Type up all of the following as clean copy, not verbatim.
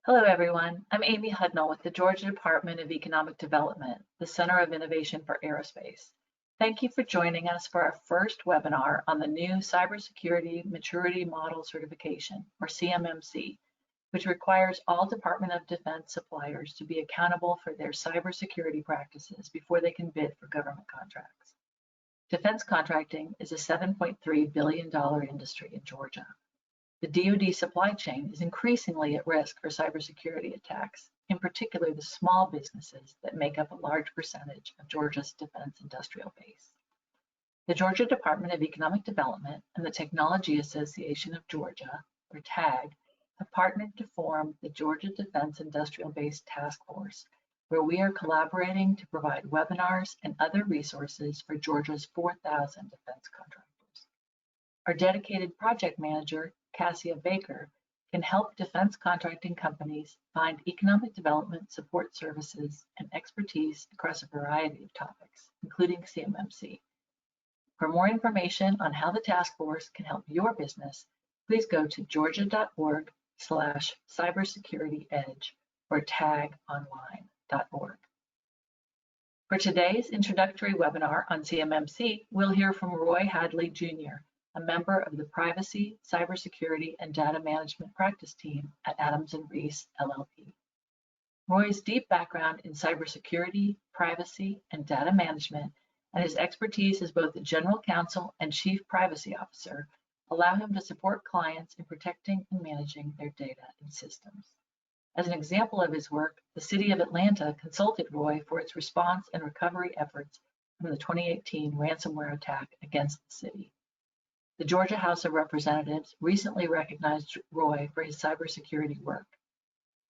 Hello, everyone. I'm Amy Hudnall with the Georgia Department of Economic Development, the Center of Innovation for Aerospace. Thank you for joining us for our first webinar on the new Cybersecurity Maturity Model Certification, or CMMC, which requires all Department of Defense suppliers to be accountable for their cybersecurity practices before they can bid for government contracts. Defense contracting is a $7.3 billion industry in Georgia. The DoD supply chain is increasingly at risk for cybersecurity attacks, in particular the small businesses that make up a large percentage of Georgia's defense industrial base. The Georgia Department of Economic Development and the Technology Association of Georgia, or TAG, have partnered to form the Georgia Defense Industrial Base Task Force, where we are collaborating to provide webinars and other resources for Georgia's 4,000 defense contractors. Our dedicated project manager, Cassia Baker, can help defense contracting companies find economic development support services and expertise across a variety of topics, including CMMC. For more information on how the task force can help your business, please go to georgia.org/cybersecurityedge or tagonline.org. For today's introductory webinar on CMMC, we'll hear from Roy Hadley, Jr., a member of the Privacy, Cybersecurity, and Data Management Practice Team at Adams & Reese, LLP. Roy's deep background in cybersecurity, privacy, and data management, and his expertise as both the General Counsel and Chief Privacy Officer allow him to support clients in protecting and managing their data and systems. As an example of his work, the City of Atlanta consulted Roy for its response and recovery efforts from the 2018 ransomware attack against the city. The Georgia House of Representatives recently recognized Roy for his cybersecurity work.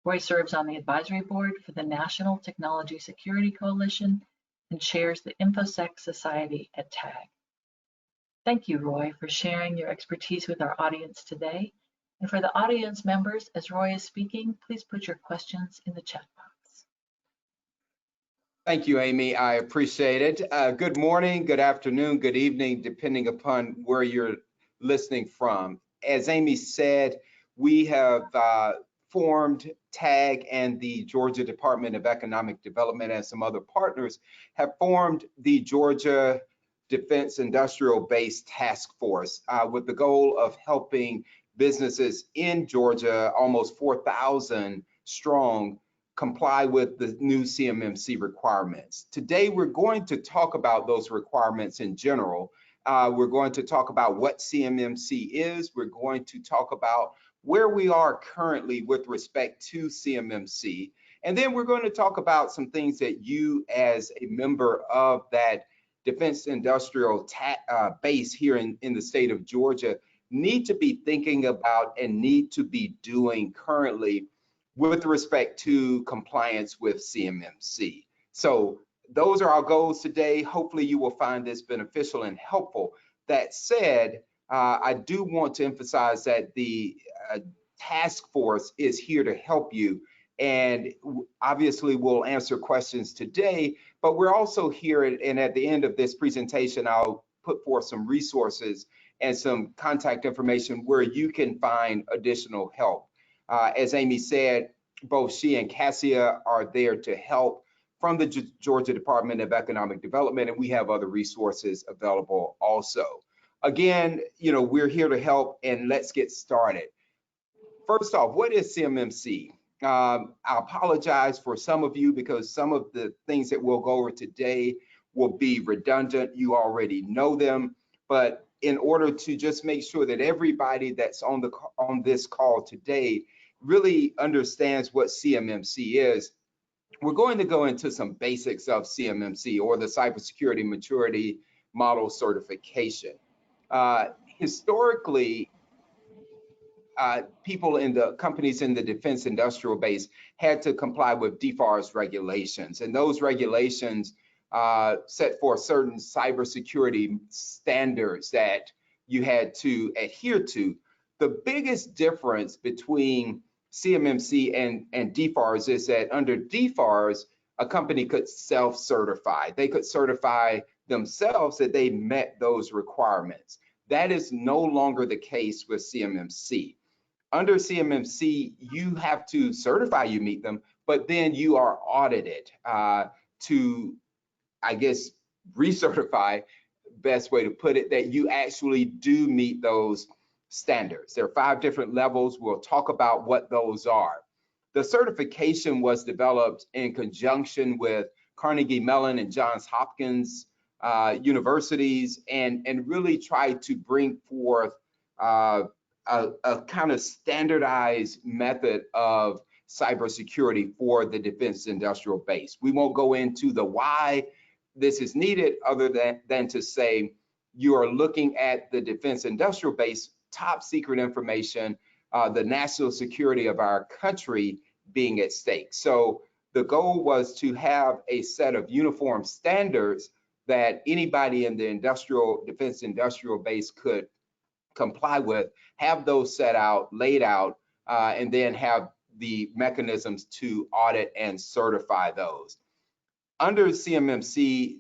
Roy serves on the advisory board for the National Technology Security Coalition and chairs the InfoSec Society at TAG. Thank you, Roy, for sharing your expertise with our audience today. And for the audience members, as Roy is speaking, please put your questions in the chat box. Thank you, Amy. I appreciate it. Good morning, good afternoon, good evening, depending upon where you're listening from. As Amy said, we have formed TAG and the Georgia Department of Economic Development and some other partners have formed the Georgia Defense Industrial Base Task Force with the goal of helping businesses in Georgia, almost 4,000 strong, comply with the new CMMC requirements. Today, we're going to talk about those requirements in general. We're going to talk about what CMMC is. We're going to talk about where we are currently with respect to CMMC. And then we're going to talk about some things that you as a member of that defense industrial base here in the state of Georgia need to be thinking about and need to be doing currently with respect to compliance with CMMC. So those are our goals today. Hopefully you will find this beneficial and helpful. That said, I do want to emphasize that the task force is here to help you. And obviously we'll answer questions today, but we're also here, and at the end of this presentation, I'll put forth some resources and some contact information where you can find additional help. As Amy said, both she and Cassia are there to help from the Georgia Department of Economic Development, and we have other resources available also. Again, we're here to help, and let's get started. First off, what is CMMC? I apologize for some of you because some of the things that we'll go over today will be redundant. You already know them, but in order to just make sure that everybody that's on this call today really understands what CMMC is, we're going to go into some basics of CMMC, or the Cybersecurity Maturity Model Certification. Historically, people in the companies in the defense industrial base had to comply with DFARS regulations, and those regulations set forth certain cybersecurity standards that you had to adhere to. The biggest difference between CMMC and DFARS is that under DFARS, a company could self-certify. They could certify themselves that they met those requirements. That is no longer the case with CMMC. Under CMMC, you have to certify you meet them, but then you are audited to, I guess, recertify, best way to put it, that you actually do meet those standards. There are 5 different levels. We'll talk about what those are. The certification was developed in conjunction with Carnegie Mellon and Johns Hopkins universities, and really tried to bring forth a kind of standardized method of cybersecurity for the defense industrial base. We won't go into the why this is needed, other than to say you are looking at the defense industrial base, top secret information, the national security of our country being at stake. So the goal was to have a set of uniform standards that anybody in the defense industrial base could comply with, have those set out, laid out, and then have the mechanisms to audit and certify those. Under CMMC,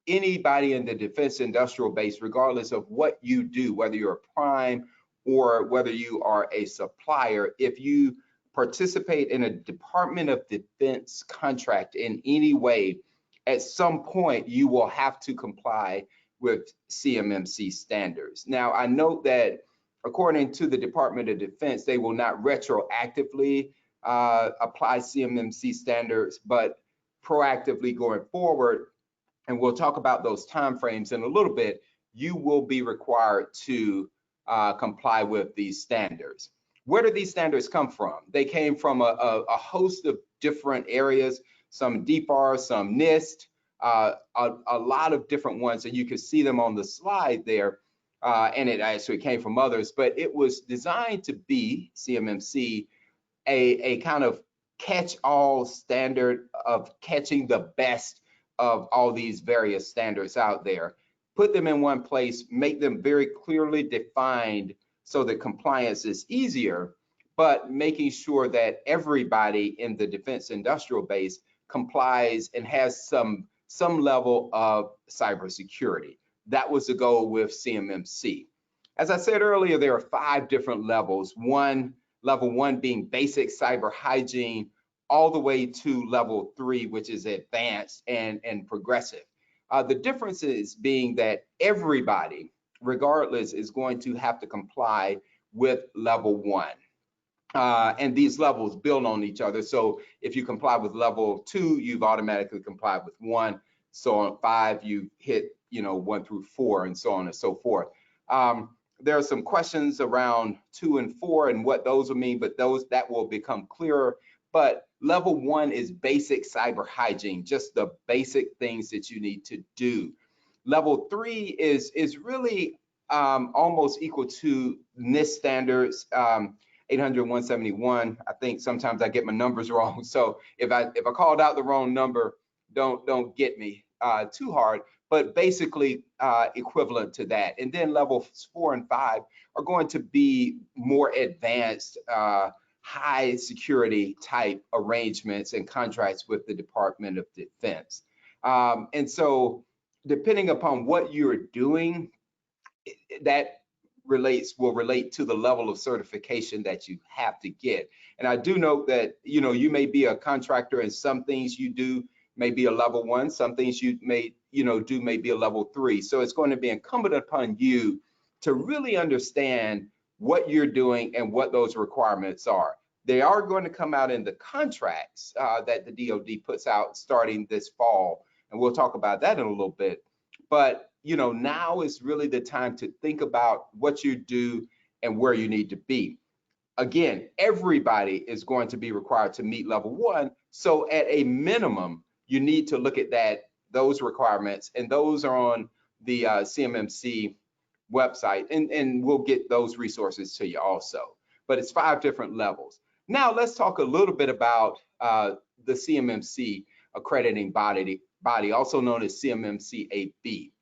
anybody in the defense industrial base, regardless of what you do, whether you're a prime or whether you are a supplier, if you participate in a Department of Defense contract in any way, at some point you will have to comply with CMMC standards. Now, I note that according to the Department of Defense, they will not retroactively apply CMMC standards, but proactively going forward, and we'll talk about those timeframes in a little bit, you will be required to comply with these standards. Where do these standards come from? They came from a host of different areas, some DFAR, some NIST, a lot of different ones, and you can see them on the slide there, and it actually came from others, but it was designed to be, CMMC, a kind of catch-all standard of catching the best of all these various standards out there, put them in one place, make them very clearly defined so that compliance is easier, but making sure that everybody in the defense industrial base complies and has some level of cybersecurity. That was the goal with CMMC. As I said earlier, there are 5 different levels. Level 1 being basic cyber hygiene, all the way to level 3, which is advanced and progressive. The differences being that everybody, regardless, is going to have to comply with level 1. And these levels build on each other. So if you comply with level 2, you've automatically complied with 1. So on 5, you hit 1 through 4, and so on and so forth. There are some questions around 2 and 4 and what those will mean, but that will become clearer. But level 1 is basic cyber hygiene, just the basic things that you need to do. Level 3 is really almost equal to NIST standards, 800-171. I think sometimes I get my numbers wrong, so if I called out the wrong number, don't get me too hard. But basically equivalent to that. And then levels 4 and 5 are going to be more advanced, high security type arrangements and contracts with the Department of Defense. And so depending upon what you're doing, that will relate to the level of certification that you have to get. And I do note that, you may be a contractor and some things you do may be a level 1, some things you may, do may be a level 3. So it's going to be incumbent upon you to really understand what you're doing and what those requirements are. They are going to come out in the contracts that the DoD puts out starting this fall, and we'll talk about that in a little bit. But now is really the time to think about what you do and where you need to be. Again, everybody is going to be required to meet level 1. So at a minimum, you need to look at those requirements, and those are on the CMMC website, and we'll get those resources to you also. But it's 5 different levels. Now let's talk a little bit about the CMMC accrediting body, also known as CMMC AB.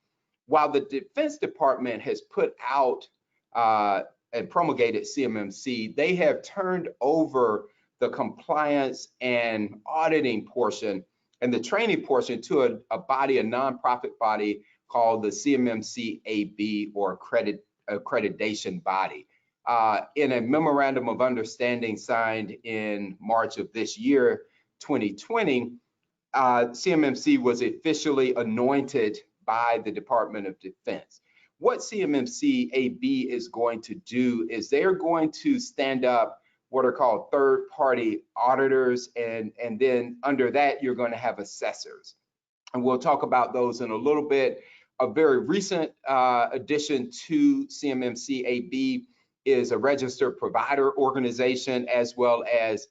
While the Defense Department has put out and promulgated CMMC, they have turned over the compliance and auditing portion and the training portion to a nonprofit body called the CMMC AB, or accreditation body. in a memorandum of understanding signed in March of this year, 2020, CMMC was officially anointed by the Department of Defense. What CMMC AB is going to do is they're going to stand up what are called third-party auditors, and then under that, you're going to have assessors. And we'll talk about those in a little bit. A very recent addition to CMMC AB is a registered provider organization, as well as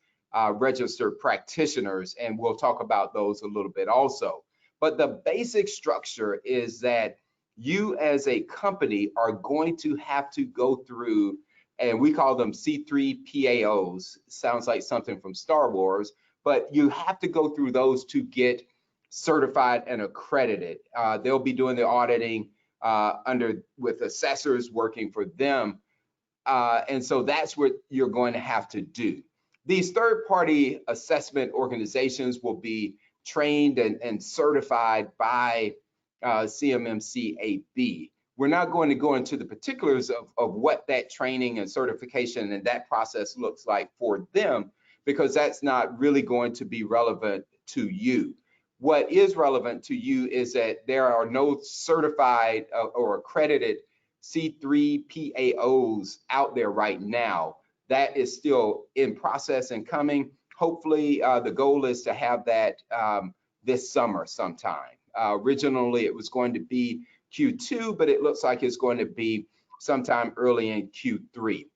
registered practitioners, and we'll talk about those a little bit also. But the basic structure is that you as a company are going to have to go through, and we call them C3PAOs. Sounds like something from Star Wars, but you have to go through those to get certified and accredited. They'll be doing the auditing with assessors working for them. And so that's what you're going to have to do. These third-party assessment organizations will be trained and certified by CMMC AB. We're not going to go into the particulars of what that training and certification and that process looks like for them, because that's not really going to be relevant to you. What is relevant to you is that there are no certified or accredited C3PAOs out there right now. That is still in process and coming. Hopefully, the goal is to have that this summer sometime. Originally, it was going to be Q2, but it looks like it's going to be sometime early in Q3.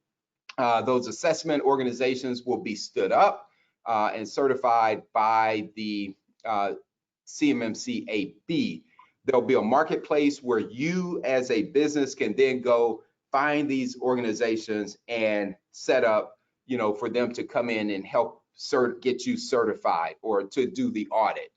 Those assessment organizations will be stood up and certified by the CMMC AB. There'll be a marketplace where you as a business can then go find these organizations and set up, for them to come in and help get you certified or to do the audit.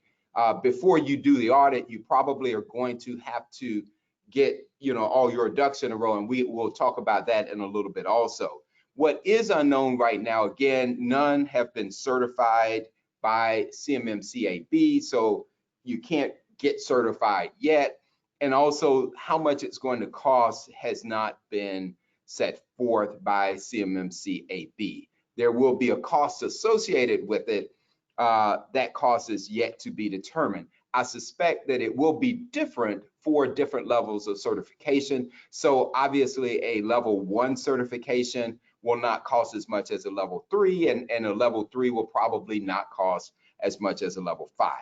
Before you do the audit, you probably are going to have to get, all your ducks in a row, and we will talk about that in a little bit also. What is unknown right now, again, none have been certified by CMMC AB, so you can't get certified yet. And also how much it's going to cost has not been set forth by CMMC AB. There will be a cost associated with it. That cost is yet to be determined. I suspect that it will be different for different levels of certification. So obviously a level 1 certification will not cost as much as a level 3, and a level 3 will probably not cost as much as a level 5.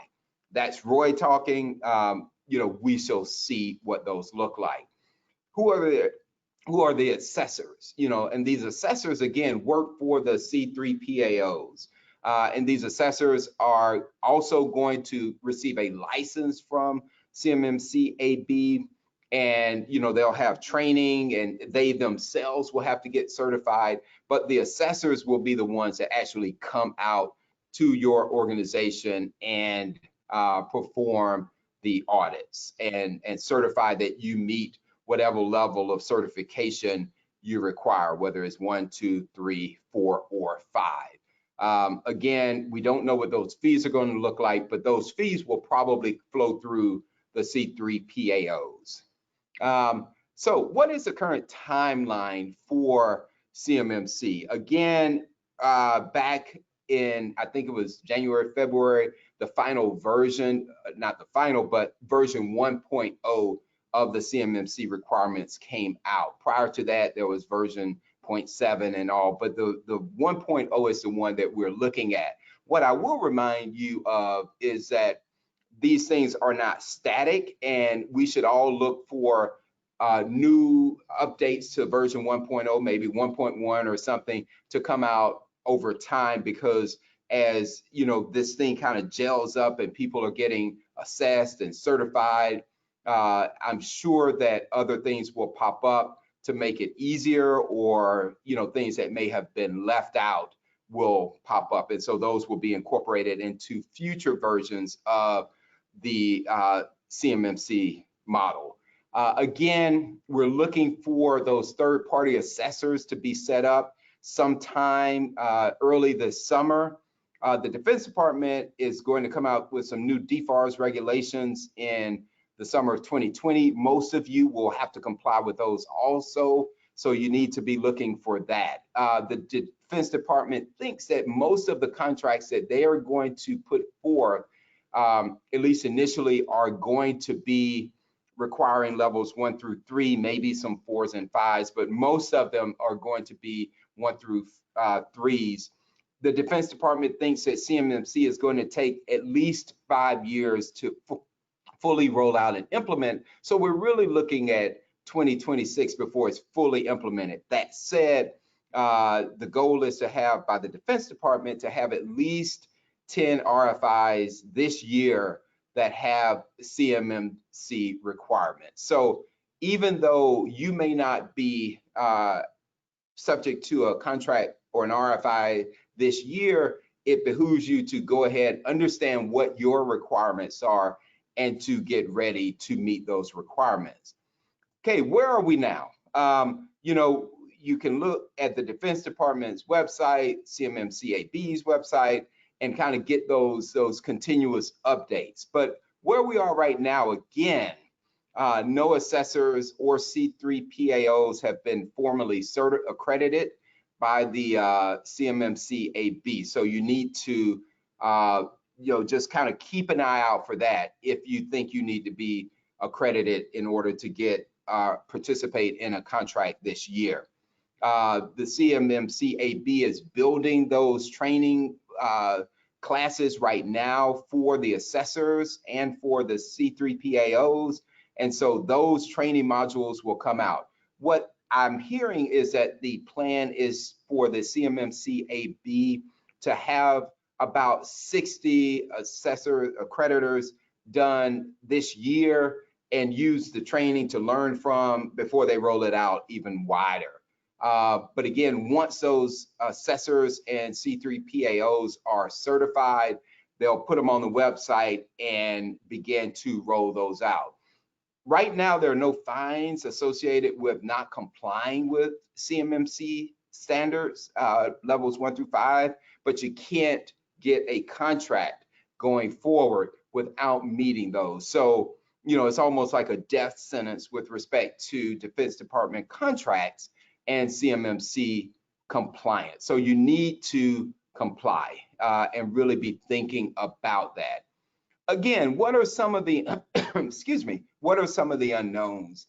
That's Roy talking. We shall see what those look like. Who are the assessors? And these assessors again work for the C3PAOs. And these assessors are also going to receive a license from CMMC AB, and they'll have training, and they themselves will have to get certified, but the assessors will be the ones that actually come out to your organization and perform the audits and certify that you meet whatever level of certification you require, whether it's 1, 2, 3, 4, or 5. Again, we don't know what those fees are going to look like, but those fees will probably flow through the C3PAOs. So what is the current timeline for CMMC? Again, back in, I think it was January, February, the final version, not the final, but version 1.0 of the CMMC requirements came out. Prior to that, there was version 0.7 and all, but the 1.0 is the one that we're looking at. What I will remind you of is that these things are not static, and we should all look for new updates to version 1.0, maybe 1.1 or something, to come out over time, because as this thing kind of gels up and people are getting assessed and certified, I'm sure that other things will pop up to make it easier, or things that may have been left out will pop up, and so those will be incorporated into future versions of the CMMC model. Again, we're looking for those third-party assessors to be set up sometime early this summer. The Defense Department is going to come out with some new DFARS regulations in the summer of 2020. Most of you will have to comply with those also. So you need to be looking for that. The Defense Department thinks that most of the contracts that they are going to put forth, at least initially, are going to be requiring levels 1 through 3, maybe some 4s and 5s, but most of them are going to be 1 through 3s. The Defense Department thinks that CMMC is going to take at least 5 years to fully roll out and implement. So we're really looking at 2026 before it's fully implemented. That said, the goal is to have, by the Defense Department, to have at least 10 RFIs this year that have CMMC requirements. So even though you may not be subject to a contract or an RFI this year, it behooves you to go ahead, understand what your requirements are, and to get ready to meet those requirements. Okay, where are we now? You know, you can look at the Defense Department's website, CMMC AB's website, and kind of get those continuous updates. But where we are right now, again, no assessors or C3 PAOs have been formally accredited by the CMMC AB. So you need to, just kind of keep an eye out for that if you think you need to be accredited in order to get participate in a contract this year. The CMMC AB is building those training classes right now for the assessors and for the C3 PAOs. And so those training modules will come out. What I'm hearing is that the plan is for the CMMC AB to have about 60 assessor accreditors done this year and use the training to learn from before they roll it out even wider. But again, once those assessors and C3 PAOs are certified, they'll put them on the website and begin to roll those out. Right now, there are no fines associated with not complying with CMMC standards, levels 1 through 5, but you can't get a contract going forward without meeting those. So, you know, it's almost like a death sentence with respect to Defense Department contracts and CMMC compliance. So you need to comply and really be thinking about that. Again, what are some of the, excuse me, what are some of the unknowns?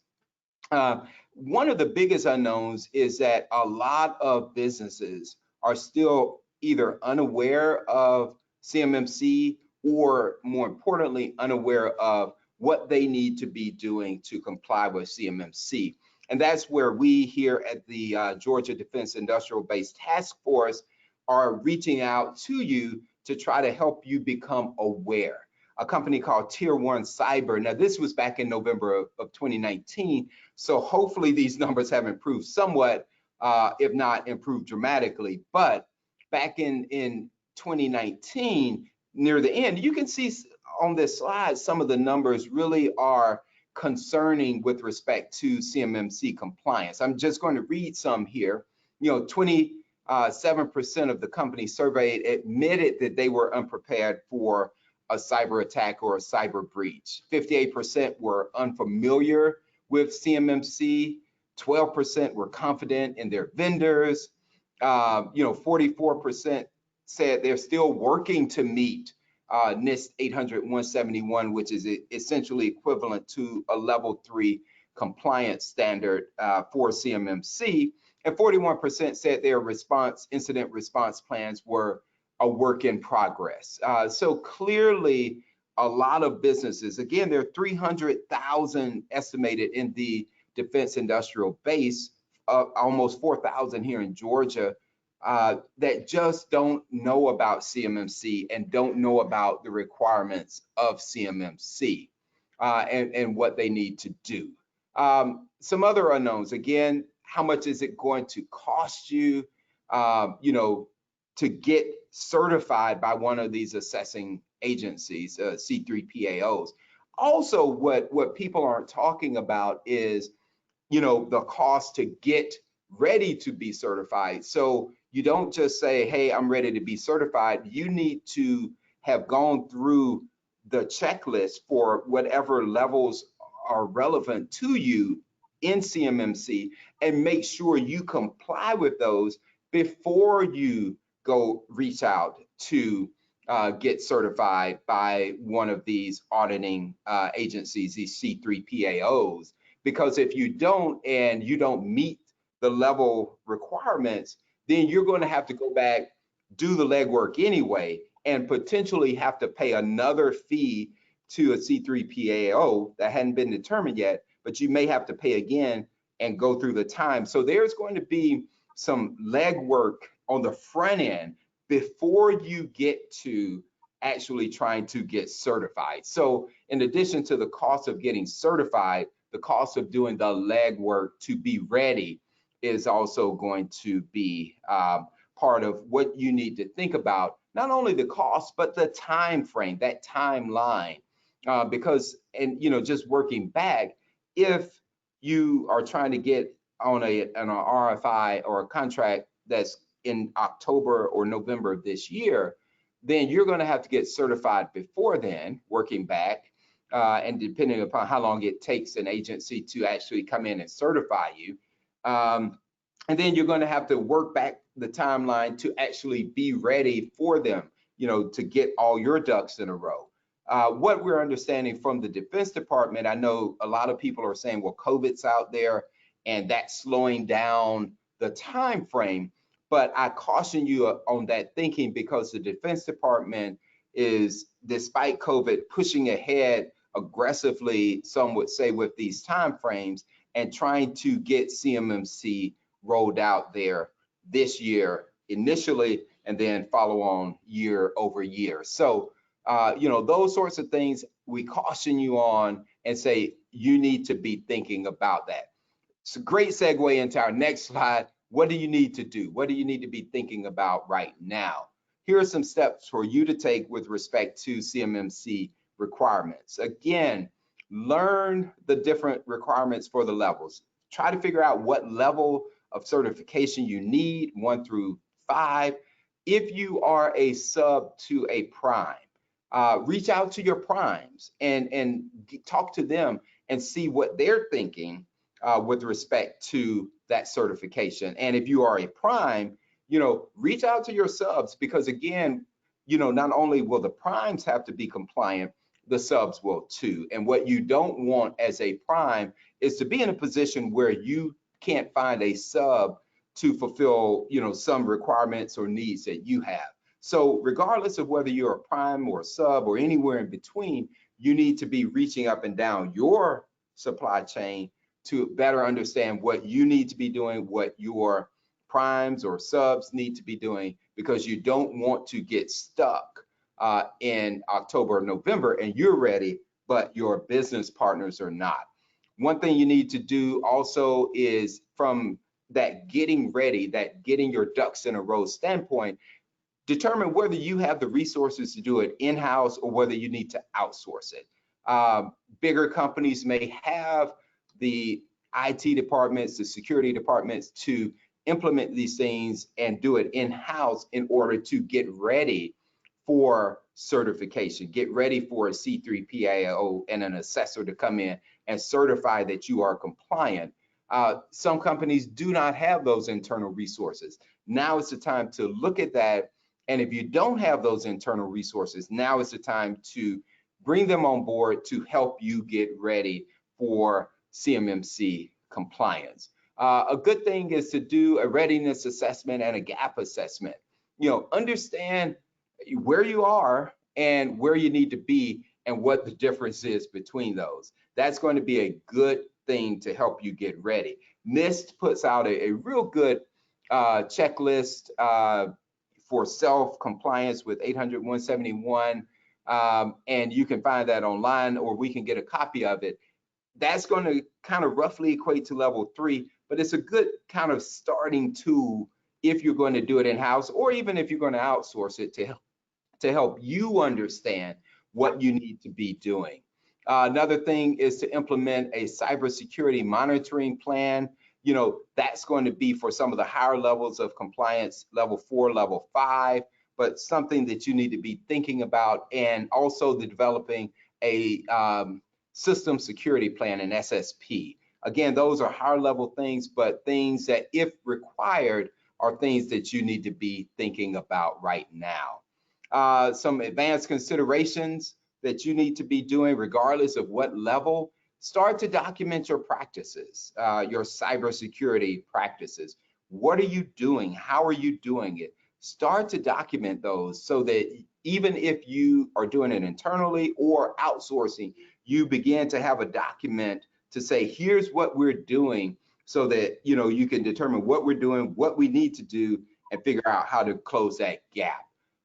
One of the biggest unknowns is that a lot of businesses are still either unaware of CMMC or, more importantly, unaware of what they need to be doing to comply with CMMC. And that's where we here at the Georgia Defense Industrial Base Task Force are reaching out to you to try to help you become aware. A company called Tier 1 Cyber. Now, this was back in November of 2019, so hopefully these numbers have improved somewhat, if not improved dramatically. But back in 2019, near the end, you can see on this slide, some of the numbers really are concerning with respect to CMMC compliance. I'm just going to read some here. You know, 27% of the companies surveyed admitted that they were unprepared for a cyber attack or a cyber breach. 58% were unfamiliar with CMMC. 12% were confident in their vendors. 44% said they're still working to meet NIST 800-171, which is essentially equivalent to a level 3 compliance standard for CMMC. And 41% said their incident response plans were a work in progress. So clearly, a lot of businesses, again, there are 300,000 estimated in the defense industrial base, almost 4,000 here in Georgia, that just don't know about CMMC and don't know about the requirements of CMMC and what they need to do. Some other unknowns, again, how much is it going to cost you, to get certified by one of these assessing agencies, C3 PAOs. Also, what people aren't talking about is, the cost to get ready to be certified. So you don't just say, hey, I'm ready to be certified. You need to have gone through the checklist for whatever levels are relevant to you in CMMC and make sure you comply with those before you go reach out to get certified by one of these auditing agencies, these C3PAOs. Because if you don't and you don't meet the level requirements, then you're going to have to go back, do the legwork anyway, and potentially have to pay another fee to a C3PAO that hadn't been determined yet, but you may have to pay again and go through the time. So there's going to be some legwork on the front end before you get to actually trying to get certified. So in addition to the cost of getting certified, the cost of doing the legwork to be ready is also going to be part of what you need to think about, not only the cost, but the time frame, that timeline. Because, and just working back, if you are trying to get on an RFI or a contract that's in October or November of this year, then you're going to have to get certified before then, working back, and depending upon how long it takes an agency to actually come in and certify you. And then you're going to have to work back the timeline to actually be ready for them, to get all your ducks in a row. What we're understanding from the Defense Department, I know a lot of people are saying, well, COVID's out there and that's slowing down the time frame. But I caution you on that thinking, because the Defense Department is, despite COVID, pushing ahead aggressively, some would say, with these time frames and trying to get CMMC rolled out there this year initially, and then follow on year over year. So, those sorts of things we caution you on and say you need to be thinking about that. It's a great segue into our next slide. What do you need to do? What do you need to be thinking about right now? Here are some steps for you to take with respect to CMMC requirements. Again, learn the different requirements for the levels. Try to figure out what level of certification you need, 1 through 5. If you are a sub to a prime, reach out to your primes and talk to them and see what they're thinking with respect to that certification. And if you are a prime, reach out to your subs, because again, not only will the primes have to be compliant, the subs will too. And what you don't want as a prime is to be in a position where you can't find a sub to fulfill, some requirements or needs that you have. So regardless of whether you're a prime or a sub or anywhere in between, you need to be reaching up and down your supply chain to better understand what you need to be doing, what your primes or subs need to be doing, because you don't want to get stuck in October or November and you're ready, but your business partners are not. One thing you need to do also is, from that getting ready, that getting your ducks in a row standpoint, determine whether you have the resources to do it in-house or whether you need to outsource it. Bigger companies may have the IT departments, the security departments to implement these things and do it in-house in order to get ready for certification, get ready for a C3PAO and an assessor to come in and certify that you are compliant. Some companies do not have those internal resources. Now is the time to look at that. And if you don't have those internal resources, now is the time to bring them on board to help you get ready for CMMC compliance. A good thing is to do a readiness assessment and a gap assessment. Understand where you are and where you need to be and what the difference is between those. That's going to be a good thing to help you get ready. NIST puts out a real good checklist for self-compliance with 800-171, and you can find that online, or we can get a copy of it. That's going to kind of roughly equate to level 3, but it's a good kind of starting tool if you're going to do it in-house, or even if you're going to outsource it to help you understand what you need to be doing. Another thing is to implement a cybersecurity monitoring plan. That's going to be for some of the higher levels of compliance, level 4, level 5, but something that you need to be thinking about. And also the developing a system security plan, an SSP. Again, those are higher level things, but things that, if required, are things that you need to be thinking about right now. Some advanced considerations that you need to be doing regardless of what level. Start to document your practices, your cybersecurity practices. What are you doing? How are you doing it? Start to document those so that even if you are doing it internally or outsourcing, you begin to have a document to say, here's what we're doing, so that you can determine what we're doing, what we need to do, and figure out how to close that gap.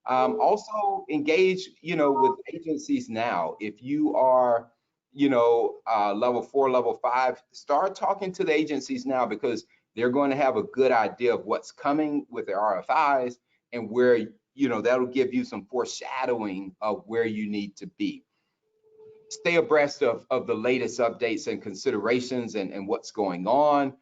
Also engage with agencies now. If you are level 4, level 5, start talking to the agencies now, because they're going to have a good idea of what's coming with their RFIs, and where that'll give you some foreshadowing of where you need to be. Stay abreast of the latest updates and considerations and what's going on.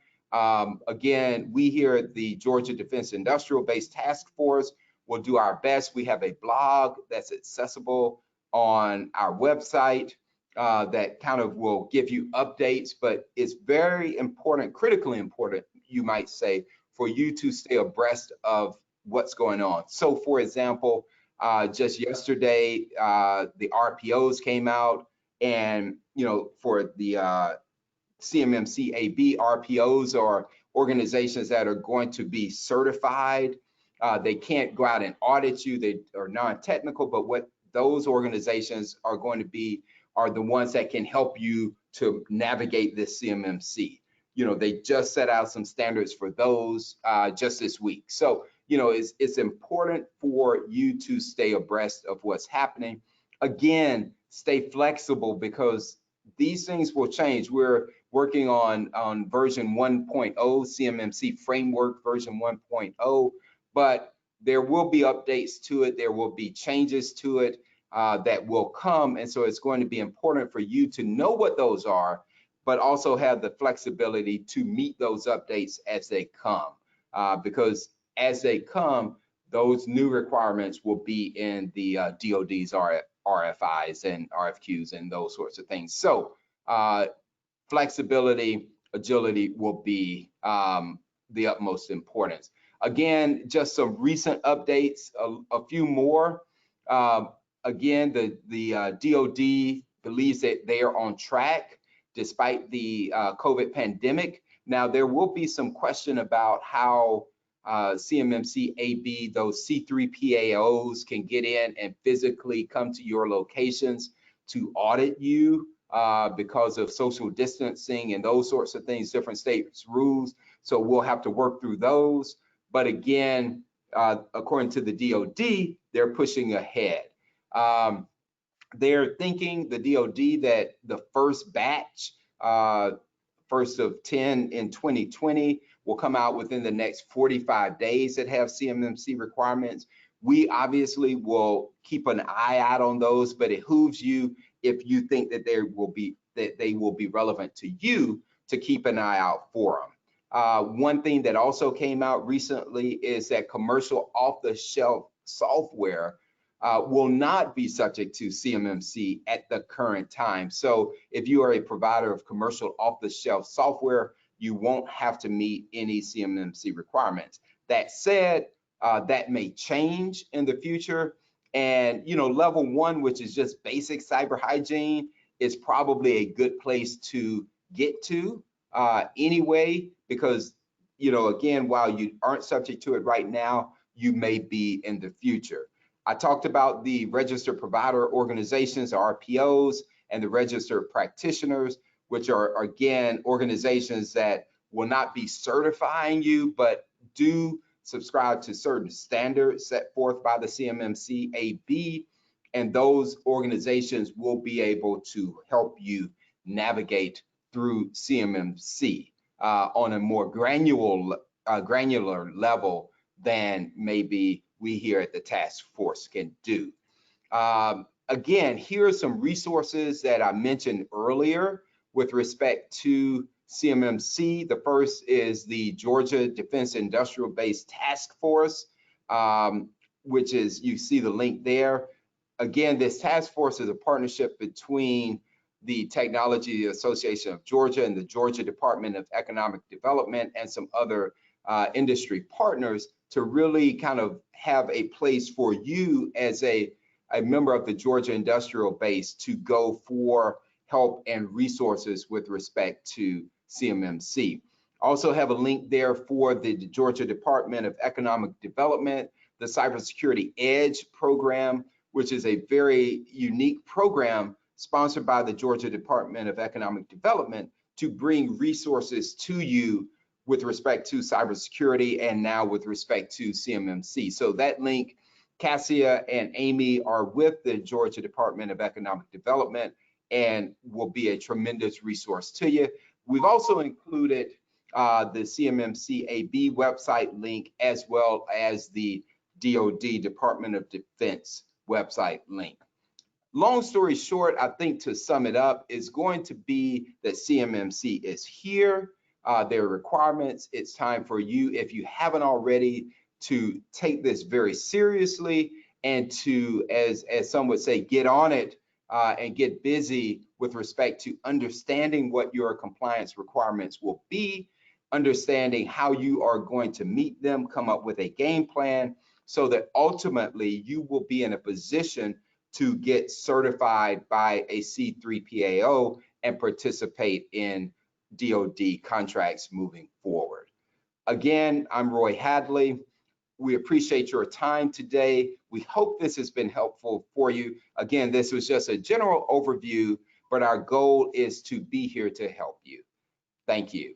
Again, we here at the Georgia Defense Industrial Base Task Force will do our best. We have a blog that's accessible on our website that kind of will give you updates, but it's very important, critically important, you might say, for you to stay abreast of what's going on. So for example, just yesterday, the RPOs came out, and for the CMMC AB, RPOs are organizations that are going to be certified. They can't go out and audit you. They are non-technical, but what those organizations are going to be are the ones that can help you to navigate this CMMC. They just set out some standards for those just this week. So, it's important for you to stay abreast of what's happening. Again, stay flexible, because these things will change. We're working on version 1.0, CMMC framework version 1.0, but there will be updates to it. There will be changes to it that will come. And so it's going to be important for you to know what those are, but also have the flexibility to meet those updates as they come, because as they come, those new requirements will be in the DoD's RFIs and RFQs and those sorts of things. So flexibility, agility will be the utmost importance. Again, just some recent updates, a few more. Again, the DoD believes that they are on track despite the COVID pandemic. Now, there will be some question about how CMMC AB, those C3PAOs, can get in and physically come to your locations to audit you because of social distancing and those sorts of things, different states' rules. So we'll have to work through those. But again, according to the DoD, they're pushing ahead. They're thinking, the DoD, that the first batch, first of 10 in 2020, will come out within the next 45 days that have CMMC requirements. We obviously will keep an eye out on those, but it behooves you, if you think that they will be relevant to you, to keep an eye out for them. One thing that also came out recently is that commercial off-the-shelf software will not be subject to CMMC at the current time. So if you are a provider of commercial off-the-shelf software, you won't have to meet any CMMC requirements. That said, that may change in the future. And level 1, which is just basic cyber hygiene, is probably a good place to get to anyway, because again, while you aren't subject to it right now, you may be in the future. I talked about the registered provider organizations, RPOs, and the registered practitioners, which are, again, organizations that will not be certifying you, but do subscribe to certain standards set forth by the CMMC AB, and those organizations will be able to help you navigate through CMMC on a more granular level than maybe we here at the task force can do. Again, here are some resources that I mentioned earlier with respect to CMMC. The first is the Georgia Defense Industrial Base Task Force, which is, you see the link there. Again, this task force is a partnership between the Technology Association of Georgia and the Georgia Department of Economic Development and some other industry partners to really kind of have a place for you as a member of the Georgia industrial base to go for help and resources with respect to CMMC. Also have a link there for the Georgia Department of Economic Development, the Cybersecurity Edge program, which is a very unique program sponsored by the Georgia Department of Economic Development to bring resources to you with respect to cybersecurity and now with respect to CMMC. So that link, Cassia and Amy are with the Georgia Department of Economic Development and will be a tremendous resource to you. We've also included the CMMC AB website link as well as the DoD Department of Defense website link. Long story short, I think to sum it up is going to be that CMMC is here. There are requirements. It's time for you, if you haven't already, to take this very seriously and to, as some would say, get on it and get busy with respect to understanding what your compliance requirements will be, understanding how you are going to meet them, come up with a game plan so that ultimately you will be in a position to get certified by a C3PAO and participate in DoD contracts moving forward. Again, I'm Roy Hadley. We appreciate your time today. We hope this has been helpful for you. Again, this was just a general overview, but our goal is to be here to help you. Thank you.